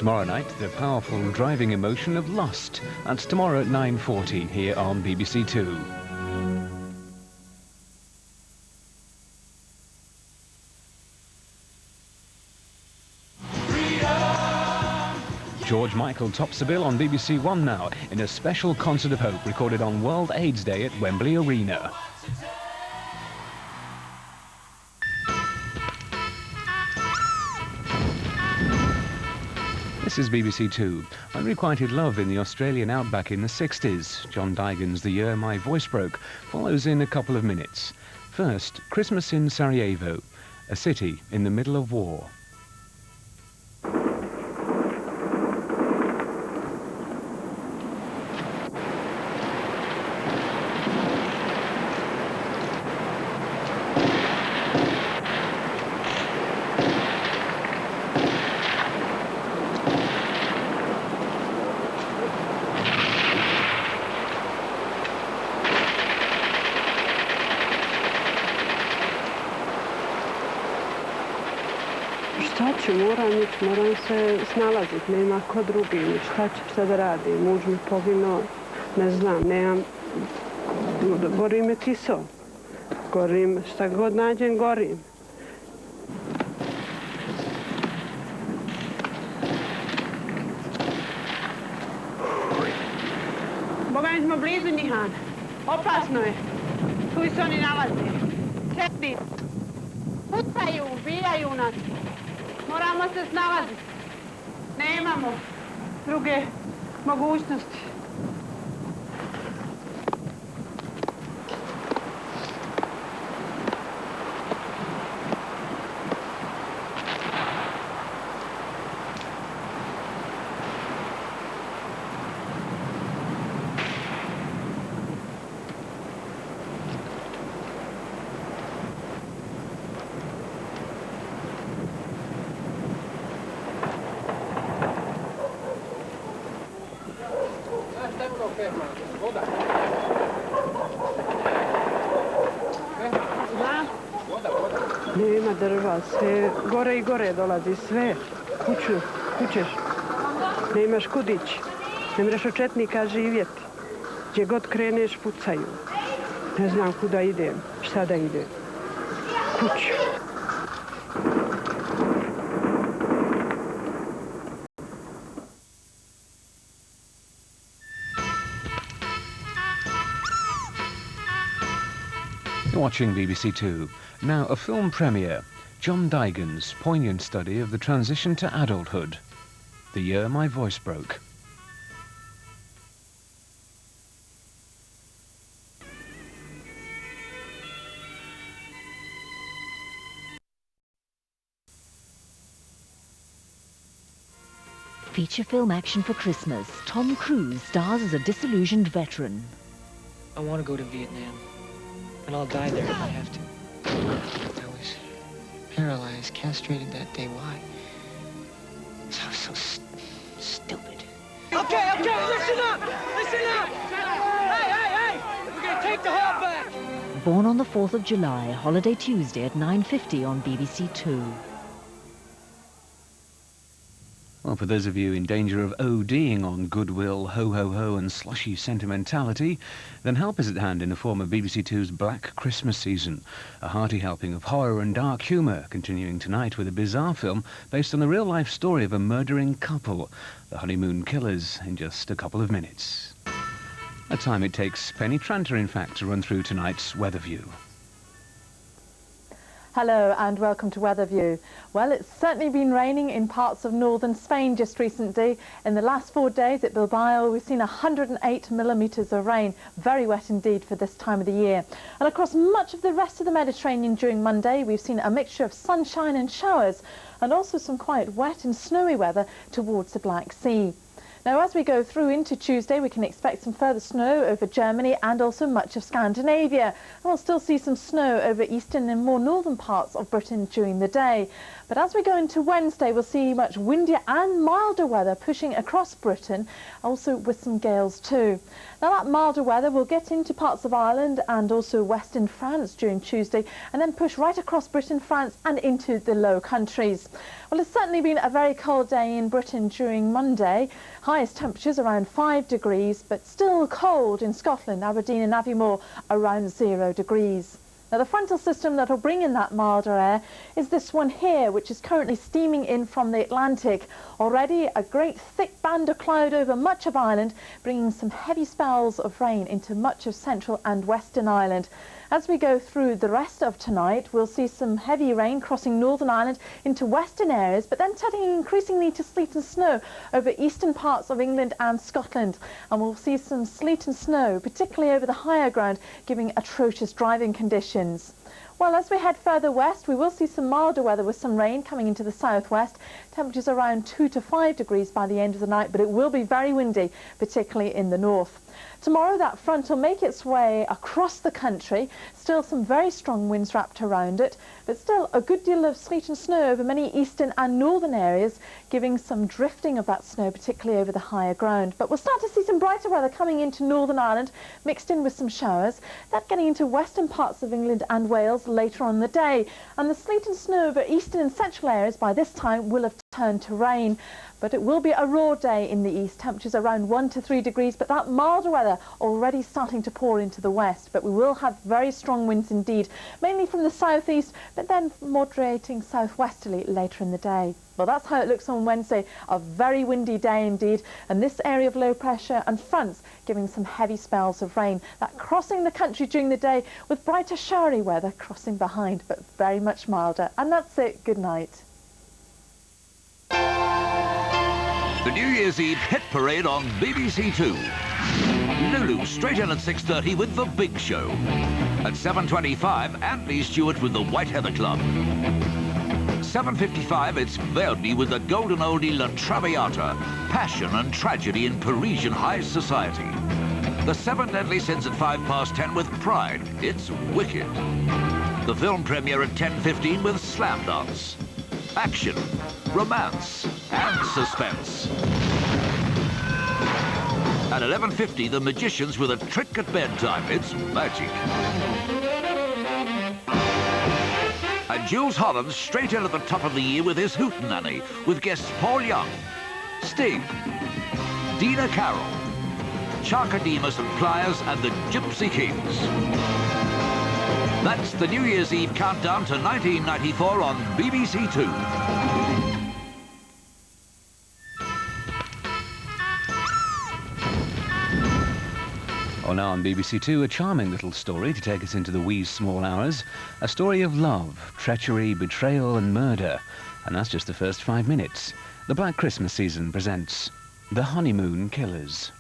Tomorrow night, the powerful driving emotion of lust. That's tomorrow at 9:14 here on BBC2. George Michael tops the bill on BBC One now in a special concert of hope recorded on World AIDS Day at Wembley Arena. This is BBC2. Unrequited love in the Australian outback in the 60s. John Digan's The Year My Voice Broke follows in a couple of minutes. First, Christmas in Sarajevo, a city in the middle of war. Šta ću, moram se snalaziti, nema ko drugi, šta ću sad da radim, muž mi poginuo, ne znam, nemam, gori me kiso, gorim, šta god nađem, gorim. Boga mi smo blizu Nihan, opasno je, tu se oni nalaze, sedi, pucaju, ubijaju nas. Moramo se snalaziti. Nemamo druge mogućnosti. Nema drva, sve gore i gore dolazi, sve. Kućeš. Nemaš kud ići. Ne mreš od četnika živjeti. Gdje god kreneš, pucaju. Ne znam kuda idem, šta da idem. Kuću. Watching BBC2. Now a film premiere, John Digan's poignant study of the transition to adulthood. The Year My Voice Broke. Feature film action for Christmas. Tom Cruise stars as a disillusioned veteran. I want to go to Vietnam, and I'll die there if I have to. I was paralyzed, castrated that day. Why? I was so stupid. Okay, listen up! Hey! We're gonna take the hall back! Born on the 4th of July, Holiday Tuesday at 9:50 on BBC2. Well, for those of you in danger of ODing on goodwill, ho-ho-ho and slushy sentimentality, then help is at hand in the form of BBC2's Black Christmas season, a hearty helping of horror and dark humour, continuing tonight with a bizarre film based on the real-life story of a murdering couple, the Honeymoon Killers, in just a couple of minutes. A time it takes Penny Tranter, in fact, to run through tonight's Weatherview. Hello and welcome to Weatherview. Well, it's certainly been raining in parts of northern Spain just recently. In the last 4 days at Bilbao, we've seen 108 millimetres of rain. Very wet indeed for this time of the year. And across much of the rest of the Mediterranean during Monday, we've seen a mixture of sunshine and showers, and also some quite wet and snowy weather towards the Black Sea. Now, as we go through into Tuesday, we can expect some further snow over Germany and also much of Scandinavia. And we'll still see some snow over eastern and more northern parts of Britain during the day. But as we go into Wednesday, we'll see much windier and milder weather pushing across Britain, also with some gales too. Now that milder weather will get into parts of Ireland and also western France during Tuesday and then push right across Britain, France and into the Low Countries. Well, it's certainly been a very cold day in Britain during Monday. Highest temperatures around 5 degrees, but still cold in Scotland, Aberdeen and Aviemore around 0 degrees. Now the frontal system that will bring in that milder air is this one here, which is currently steaming in from the Atlantic. Already a great thick band of cloud over much of Ireland, bringing some heavy spells of rain into much of central and western Ireland. As we go through the rest of tonight, we'll see some heavy rain crossing Northern Ireland into western areas, but then turning increasingly to sleet and snow over eastern parts of England and Scotland. And we'll see some sleet and snow, particularly over the higher ground, giving atrocious driving conditions. Well, as we head further west, we will see some milder weather with some rain coming into the southwest. Temperatures around 2 to 5 degrees by the end of the night, but it will be very windy, particularly in the north. Tomorrow that front will make its way across the country. Still some very strong winds wrapped around it, but still a good deal of sleet and snow over many eastern and northern areas, giving some drifting of that snow, particularly over the higher ground. But we'll start to see some brighter weather coming into Northern Ireland, mixed in with some showers. That getting into western parts of England and Wales later on in the day. And the sleet and snow over eastern and central areas by this time will have turned to rain. But it will be a raw day in the east, temperatures around 1 to 3 degrees, but that milder weather already starting to pour into the west. But we will have very strong winds indeed, mainly from the southeast, but then moderating southwesterly later in the day. Well, that's how it looks on Wednesday, a very windy day indeed, and this area of low pressure and fronts giving some heavy spells of rain, that crossing the country during the day with brighter showery weather crossing behind, but very much milder. And that's it. Good night. The New Year's Eve hit parade on BBC2. Lulu straight in at 6:30 with The Big Show. At 7:25, Anthony Stewart with the White Heather Club. 7:55, it's Verdi with the golden oldie La Traviata, passion and tragedy in Parisian high society. The Seven Deadly Sins at 10:05 with Pride, it's wicked. The film premiere at 10:15 with Slam Dance. Action, romance and suspense. At 11:50, The Magicians with a trick at bedtime. It's magic. And Jules Holland straight in at the top of the year with his Hootenanny, with guests Paul Young, Sting, Dina Carroll, Charkademus and Pliers and the Gypsy Kings. That's the New Year's Eve countdown to 1994 on BBC2. Well, now on BBC2, a charming little story to take us into the wee small hours. A story of love, treachery, betrayal and murder. And that's just the first 5 minutes. The Black Christmas season presents The Honeymoon Killers.